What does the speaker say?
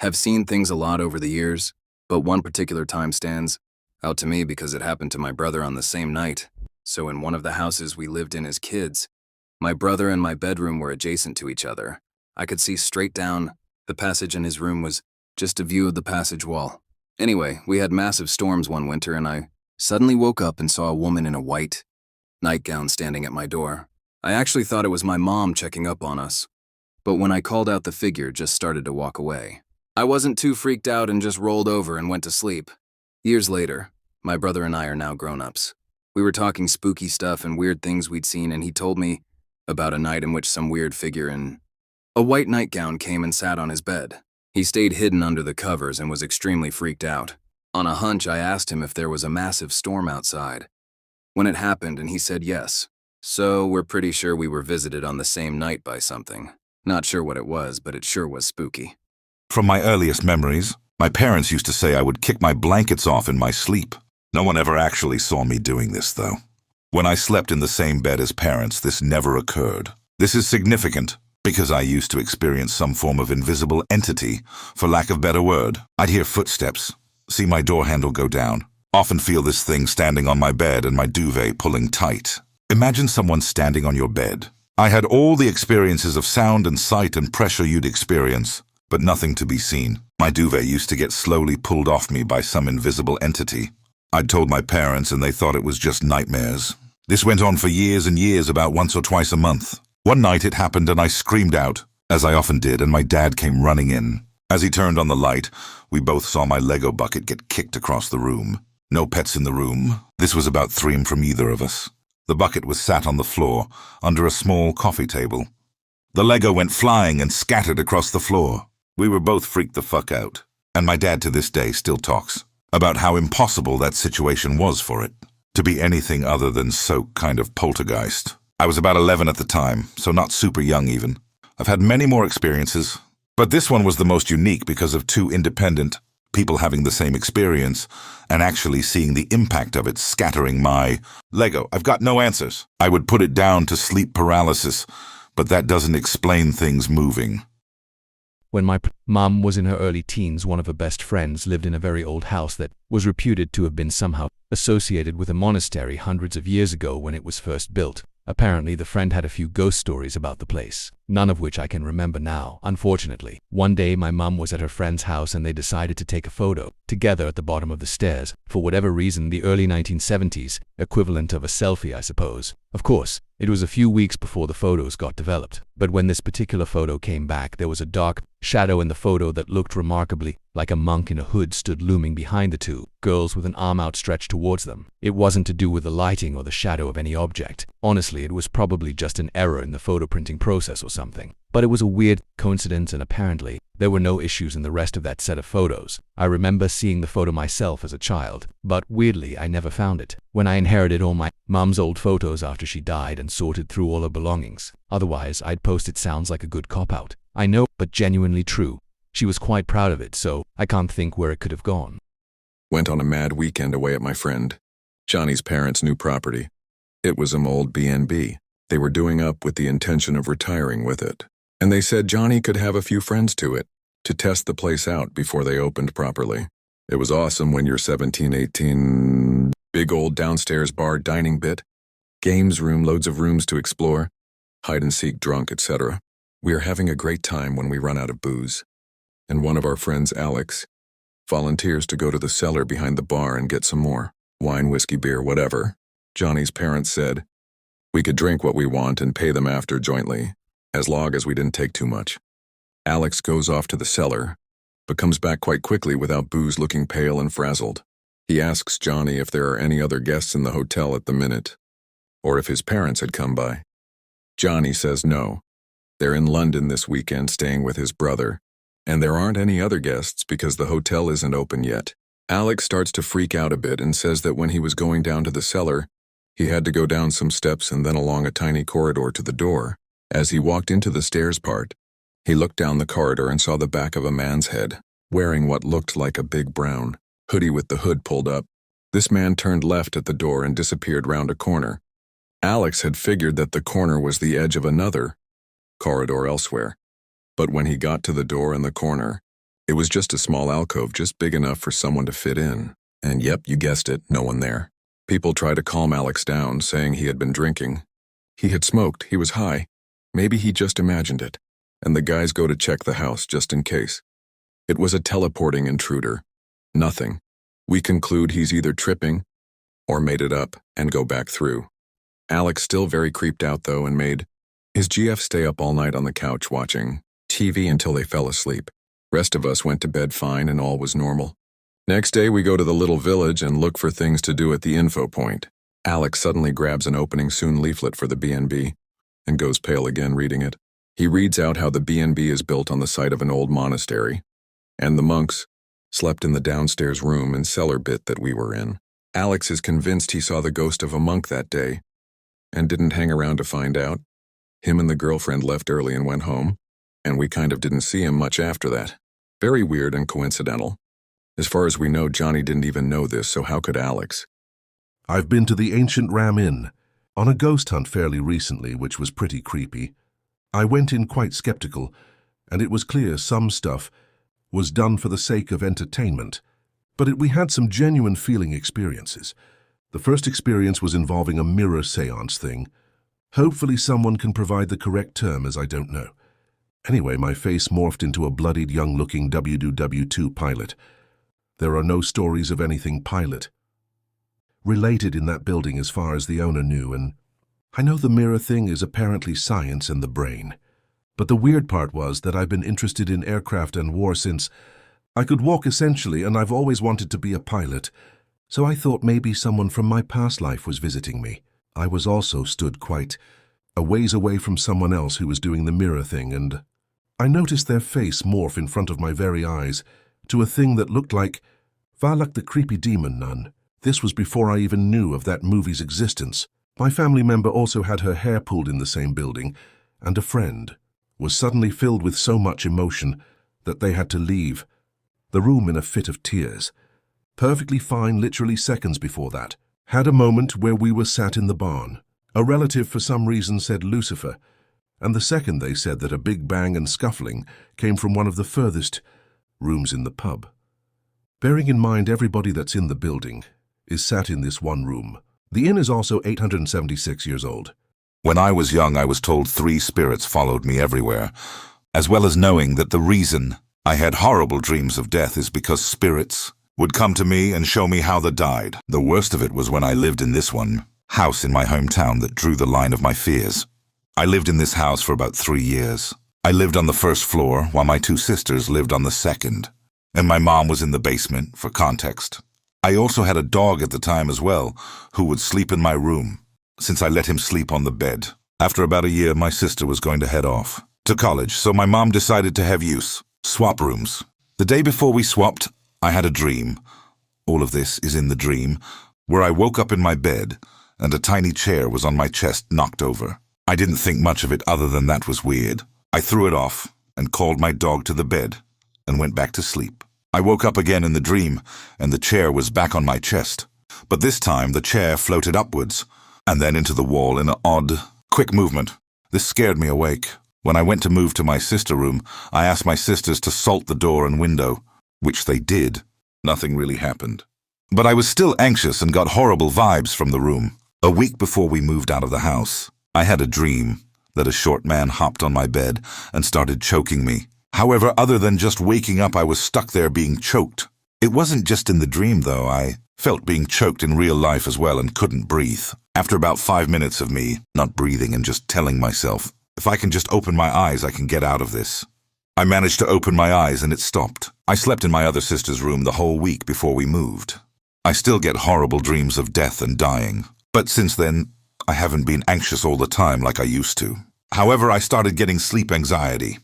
have seen things a lot over the years, but one particular time stands out to me because it happened to my brother on the same night. So in one of the houses we lived in as kids, my brother and my bedroom were adjacent to each other. I could see straight down the passage, and his room was just a view of the passage wall. Anyway, we had massive storms one winter, and I suddenly woke up and saw a woman in a white nightgown standing at my door. I actually thought it was my mom checking up on us, but when I called out, the figure just started to walk away. I wasn't too freaked out and just rolled over and went to sleep. Years later, my brother and I are now grown-ups. We were talking spooky stuff and weird things we'd seen, and he told me about a night in which some weird figure in a white nightgown came and sat on his bed. He stayed hidden under the covers and was extremely freaked out. On a hunch, I asked him if there was a massive storm outside when it happened, and he said yes. So we're pretty sure we were visited on the same night by something. Not sure what it was, but it sure was spooky. From my earliest memories, my parents used to say I would kick my blankets off in my sleep. No one ever actually saw me doing this, though. When I slept in the same bed as parents, this never occurred. This is significant because I used to experience some form of invisible entity, for lack of better word. I'd hear footsteps, see my door handle go down, often feel this thing standing on my bed and my duvet pulling tight. Imagine someone standing on your bed. I had all the experiences of sound and sight and pressure you'd experience, but nothing to be seen. My duvet used to get slowly pulled off me by some invisible entity. I'd told my parents and they thought it was just nightmares. This went on for years and years, about once or twice a month. One night it happened and I screamed out, as I often did, and my dad came running in. As he turned on the light, we both saw my Lego bucket get kicked across the room. No pets in the room. This was about 3 from either of us. The bucket was sat on the floor, under a small coffee table. The Lego went flying and scattered across the floor. We were both freaked the fuck out. And my dad to this day still talks about how impossible that situation was for it to be anything other than so kind of poltergeist. I was about 11 at the time, so not super young even. I've had many more experiences, but this one was the most unique because of 2 independent people having the same experience and actually seeing the impact of it scattering my Lego. I've got no answers. I would put it down to sleep paralysis, but that doesn't explain things moving. When my mom was in her early teens, one of her best friends lived in a very old house that was reputed to have been somehow associated with a monastery hundreds of years ago when it was first built. Apparently, the friend had a few ghost stories about the place, none of which I can remember now, unfortunately. One day, my mom was at her friend's house and they decided to take a photo together at the bottom of the stairs. For whatever reason, the early 1970s, equivalent of a selfie, I suppose. Of course, it was a few weeks before the photos got developed. But when this particular photo came back, there was a dark shadow in the photo that looked remarkably like a monk in a hood stood looming behind the 2 girls with an arm outstretched towards them. It wasn't to do with the lighting or the shadow of any object. Honestly, it was probably just an error in the photo printing process or something. But it was a weird coincidence, and apparently there were no issues in the rest of that set of photos. I remember seeing the photo myself as a child, but weirdly I never found it. When I inherited all my mom's old photos after she died and sorted through all her belongings. Otherwise, I'd post it. Sounds like a good cop-out. I know, but genuinely true. She was quite proud of it, so I can't think where it could have gone. Went on a mad weekend away at my friend Johnny's parents' new property. It was an old B&B. They were doing up with the intention of retiring with it. And they said Johnny could have a few friends to test the place out before they opened properly. It was awesome when you're 17, 18, big old downstairs bar dining bit, games room, loads of rooms to explore, hide and seek, drunk, etc. We are having a great time when we run out of booze. And one of our friends, Alex, volunteers to go to the cellar behind the bar and get some more. Wine, whiskey, beer, whatever. Johnny's parents said we could drink what we want and pay them after jointly, as long as we didn't take too much. Alex goes off to the cellar, but comes back quite quickly without booze, looking pale and frazzled. He asks Johnny if there are any other guests in the hotel at the minute, or if his parents had come by. Johnny says no. They're in London this weekend staying with his brother, and there aren't any other guests because the hotel isn't open yet. Alex starts to freak out a bit and says that when he was going down to the cellar, he had to go down some steps and then along a tiny corridor to the door. As he walked into the stairs part, he looked down the corridor and saw the back of a man's head, wearing what looked like a big brown hoodie with the hood pulled up. This man turned left at the door and disappeared round a corner. Alex had figured that the corner was the edge of another corridor elsewhere, but when he got to the door in the corner, It was just a small alcove, just big enough for someone to fit in. And yep, you guessed it, no one there. People tried to calm Alex down, saying he had been drinking. He had smoked, he was high. Maybe he just imagined it. And the guys go to check the house just in case. It was a teleporting intruder. Nothing. We conclude he's either tripping or made it up and go back through. Alex still very creeped out though and made his GF stay up all night on the couch watching TV until they fell asleep. Rest of us went to bed fine and all was normal. Next day we go to the little village and look for things to do at the info point. Alex suddenly grabs an opening soon leaflet for the B&B and goes pale again reading it. He reads out how the B&B is built on the site of an old monastery, and the monks slept in the downstairs room and cellar bit that we were in. Alex is convinced he saw the ghost of a monk that day and didn't hang around to find out. Him and the girlfriend left early and went home, and we kind of didn't see him much after that. Very weird and coincidental. As far as we know, Johnny didn't even know this, so how could Alex? I've been to the ancient Ram Inn on a ghost hunt fairly recently, which was pretty creepy. I went in quite skeptical, and it was clear some stuff was done for the sake of entertainment. But we had some genuine feeling experiences. The first experience was involving a mirror seance thing. Hopefully someone can provide the correct term, as I don't know. Anyway, my face morphed into a bloodied young-looking WW2 pilot. There are no stories of anything pilot related in that building as far as the owner knew, and I know the mirror thing is apparently science and the brain. But the weird part was that I've been interested in aircraft and war since I could walk essentially, and I've always wanted to be a pilot. So I thought maybe someone from my past life was visiting me. I was also stood quite a ways away from someone else who was doing the mirror thing, and I noticed their face morph in front of my very eyes to a thing that looked like Valak the creepy demon nun. This was before I even knew of that movie's existence. My family member also had her hair pulled in the same building, and a friend was suddenly filled with so much emotion that they had to leave the room in a fit of tears. Perfectly fine literally seconds before that. Had a moment where we were sat in the barn. A relative for some reason said Lucifer, and the second they said that a big bang and scuffling came from one of the furthest rooms in the pub. Bearing in mind everybody that's in the building is sat in this one room. The inn is also 876 years old. When I was young, I was told 3 spirits followed me everywhere, as well as knowing that the reason I had horrible dreams of death is because spirits would come to me and show me how they died. The worst of it was when I lived in this one house in my hometown that drew the line of my fears. I lived in this house for about 3 years. I lived on the first floor while my 2 sisters lived on the second, and my mom was in the basement, for context. I also had a dog at the time as well, who would sleep in my room, since I let him sleep on the bed. After about a year, my sister was going to head off to college, so my mom decided to have swap rooms. The day before we swapped, I had a dream. All of this is in the dream, where I woke up in my bed, and a tiny chair was on my chest knocked over. I didn't think much of it other than that was weird. I threw it off and called my dog to the bed and went back to sleep. I woke up again in the dream, and the chair was back on my chest. But this time, the chair floated upwards, and then into the wall in an odd, quick movement. This scared me awake. When I went to move to my sister room, I asked my sisters to salt the door and window, which they did. Nothing really happened. But I was still anxious and got horrible vibes from the room. A week before we moved out of the house, I had a dream that a short man hopped on my bed and started choking me. However, other than just waking up, I was stuck there being choked. It wasn't just in the dream, though. I felt being choked in real life as well and couldn't breathe. After about 5 minutes of me not breathing and just telling myself, if I can just open my eyes, I can get out of this. I managed to open my eyes and it stopped. I slept in my other sister's room the whole week before we moved. I still get horrible dreams of death and dying. But since then, I haven't been anxious all the time like I used to. However, I started getting sleep anxiety.